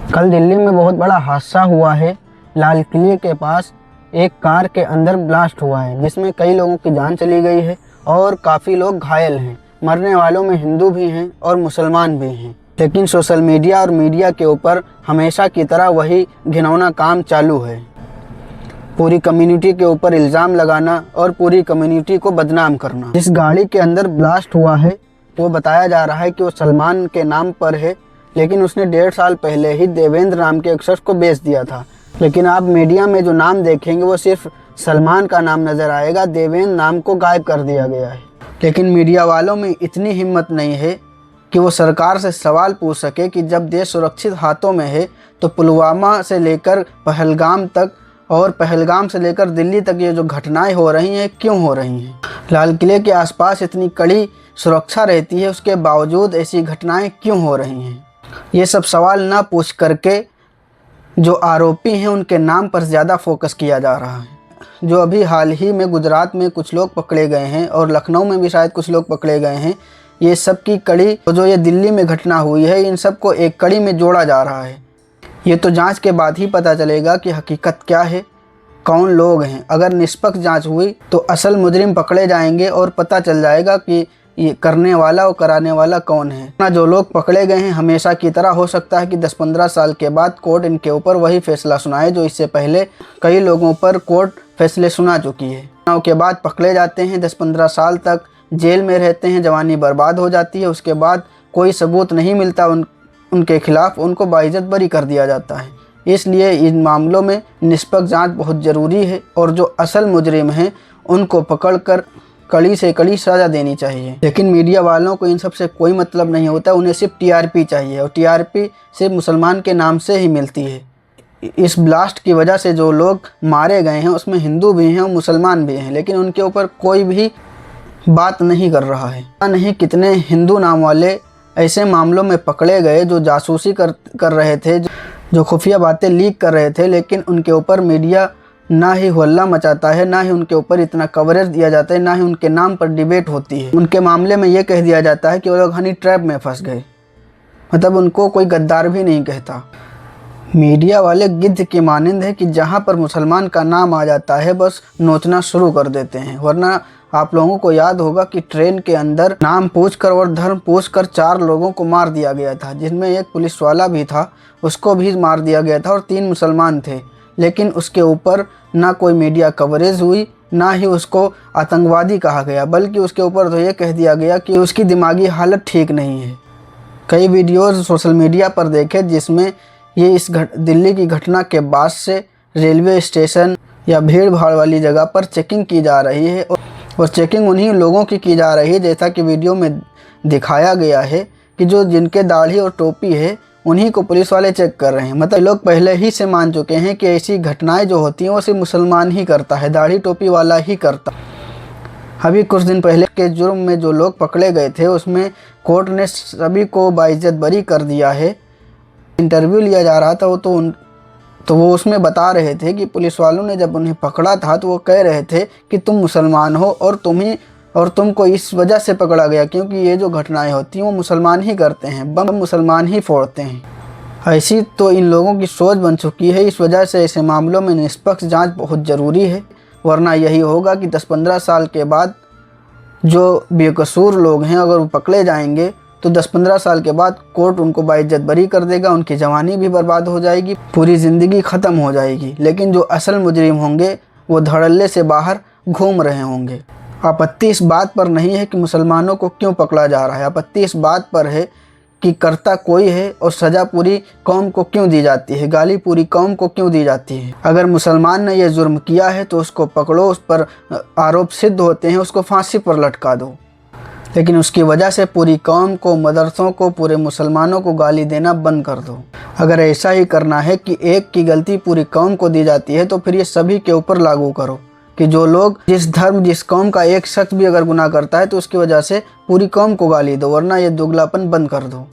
कल दिल्ली में बहुत बड़ा हादसा हुआ है। लाल किले के पास एक कार के अंदर ब्लास्ट हुआ है, जिसमें कई लोगों की जान चली गई है और काफ़ी लोग घायल हैं। मरने वालों में हिंदू भी हैं और मुसलमान भी हैं। लेकिन सोशल मीडिया और मीडिया के ऊपर हमेशा की तरह वही घिनौना काम चालू है, पूरी कम्युनिटी के ऊपर इल्ज़ाम लगाना और पूरी कम्युनिटी को बदनाम करना। जिस गाड़ी के अंदर ब्लास्ट हुआ है वो बताया जा रहा है कि वो सलमान के नाम पर है, लेकिन उसने 1.5 साल पहले ही देवेंद्र नाम के एक शख्स को बेच दिया था। लेकिन आप मीडिया में जो नाम देखेंगे वो सिर्फ सलमान का नाम नज़र आएगा, देवेंद्र नाम को गायब कर दिया गया है। लेकिन मीडिया वालों में इतनी हिम्मत नहीं है कि वो सरकार से सवाल पूछ सके कि जब देश सुरक्षित हाथों में है तो पुलवामा से लेकर पहलगाम तक और पहलगाम से लेकर दिल्ली तक ये जो घटनाएं हो रही हैं क्यों हो रही हैं। लाल किले के आसपास इतनी कड़ी सुरक्षा रहती है, उसके बावजूद ऐसी घटनाएं क्यों हो रही हैं। ये सब सवाल ना पूछ करके जो आरोपी हैं उनके नाम पर ज़्यादा फोकस किया जा रहा है। जो अभी हाल ही में गुजरात में कुछ लोग पकड़े गए हैं और लखनऊ में भी शायद कुछ लोग पकड़े गए हैं, ये सब की कड़ी जो ये दिल्ली में घटना हुई है, इन सब को एक कड़ी में जोड़ा जा रहा है। ये तो जांच के बाद ही पता चलेगा कि हकीकत क्या है, कौन लोग हैं। अगर निष्पक्ष जांच हुई तो असल मुजरिम पकड़े जाएंगे और पता चल जाएगा कि ये करने वाला और कराने वाला कौन है। ना जो लोग पकड़े गए हैं, हमेशा की तरह हो सकता है कि 10-15 साल के बाद कोर्ट इनके ऊपर वही फैसला सुनाए जो इससे पहले कई लोगों पर कोर्ट फैसले सुना चुकी है। के बाद पकड़े जाते हैं, 10-15 साल तक जेल में रहते हैं, जवानी बर्बाद हो जाती है, उसके बाद कोई सबूत नहीं मिलता उनके खिलाफ, उनको बाइज्जत बरी कर दिया जाता है। इसलिए इन मामलों में निष्पक्ष जांच बहुत ज़रूरी है और जो असल मुजरिम हैं उनको पकड़कर कड़ी से कड़ी सज़ा देनी चाहिए। लेकिन मीडिया वालों को इन सब से कोई मतलब नहीं होता, उन्हें सिर्फ टीआरपी चाहिए और टीआरपी सिर्फ मुसलमान के नाम से ही मिलती है। इस ब्लास्ट की वजह से जो लोग मारे गए हैं उसमें हिंदू भी हैं और मुसलमान भी हैं, लेकिन उनके ऊपर कोई भी बात नहीं कर रहा है। नहीं कितने हिंदू नाम वाले ऐसे मामलों में पकड़े गए जो जासूसी कर रहे थे, जो खुफिया बातें लीक कर रहे थे, लेकिन उनके ऊपर मीडिया ना ही हल्ला मचाता है, ना ही उनके ऊपर इतना कवरेज दिया जाता है, ना ही उनके नाम पर डिबेट होती है। उनके मामले में ये कह दिया जाता है कि वो लोग हनी ट्रैप में फंस गए, मतलब उनको कोई गद्दार भी नहीं कहता। मीडिया वाले गिद्ध की मानिंद है कि जहाँ पर मुसलमान का नाम आ जाता है बस नोचना शुरू कर देते हैं। वरना आप लोगों को याद होगा कि ट्रेन के अंदर नाम पूछकर और धर्म पूछकर 4 लोगों को मार दिया गया था, जिनमें एक पुलिस वाला भी था, उसको भी मार दिया गया था और 3 मुसलमान थे। लेकिन उसके ऊपर ना कोई मीडिया कवरेज हुई, ना ही उसको आतंकवादी कहा गया, बल्कि उसके ऊपर तो ये कह दिया गया कि उसकी दिमागी हालत ठीक नहीं है। कई वीडियोज़ सोशल मीडिया पर देखे जिसमें ये इस दिल्ली की घटना के बाद से रेलवे स्टेशन या भीड़ भाड़ वाली जगह पर चेकिंग की जा रही है और चेकिंग उन्हीं लोगों की जा रही है जैसा कि वीडियो में दिखाया गया है कि जो जिनके दाढ़ी और टोपी है उन्हीं को पुलिस वाले चेक कर रहे हैं। मतलब लोग पहले ही से मान चुके हैं कि ऐसी घटनाएं जो होती हैं वो सिर्फ मुसलमान ही करता है, दाढ़ी टोपी वाला ही करता। अभी कुछ दिन पहले के जुर्म में जो लोग पकड़े गए थे उसमें कोर्ट ने सभी को बाइज्जत बरी कर दिया है। इंटरव्यू लिया जा रहा था तो वो उसमें बता रहे थे कि पुलिस वालों ने जब उन्हें पकड़ा था तो वो कह रहे थे कि तुम मुसलमान हो और तुमको इस वजह से पकड़ा गया क्योंकि ये जो घटनाएं होती हैं वो मुसलमान ही करते हैं, बम मुसलमान ही फोड़ते हैं। ऐसी तो इन लोगों की सोच बन चुकी है। इस वजह से ऐसे मामलों में निष्पक्ष जांच बहुत ज़रूरी है, वरना यही होगा कि 10-15 साल के बाद जो बेकसूर लोग हैं अगर वो पकड़े जाएंगे तो 10-15 साल के बाद कोर्ट उनको बाइज्जत बरी कर देगा, उनकी जवानी भी बर्बाद हो जाएगी, पूरी ज़िंदगी ख़त्म हो जाएगी। लेकिन जो असल मुजरिम होंगे वो धड़ल्ले से बाहर घूम रहे होंगे। आपत्ति इस बात पर नहीं है कि मुसलमानों को क्यों पकड़ा जा रहा है, आपत्ति इस बात पर है कि करता कोई है और सज़ा पूरी कौम को क्यों दी जाती है, गाली पूरी कौम को क्यों दी जाती है। अगर मुसलमान ने यह जुर्म किया है तो उसको पकड़ो, उस पर आरोप सिद्ध होते हैं, उसको फांसी पर लटका दो। लेकिन उसकी वजह से पूरी कौम को, मदरसों को, पूरे मुसलमानों को गाली देना बंद कर दो। अगर ऐसा ही करना है कि एक की गलती पूरी कौम को दी जाती है तो फिर ये सभी के ऊपर लागू करो कि जो लोग जिस धर्म जिस कौम का एक शख्स भी अगर गुनाह करता है तो उसकी वजह से पूरी कौम को गाली दो, वरना ये दोगलापन बंद कर दो।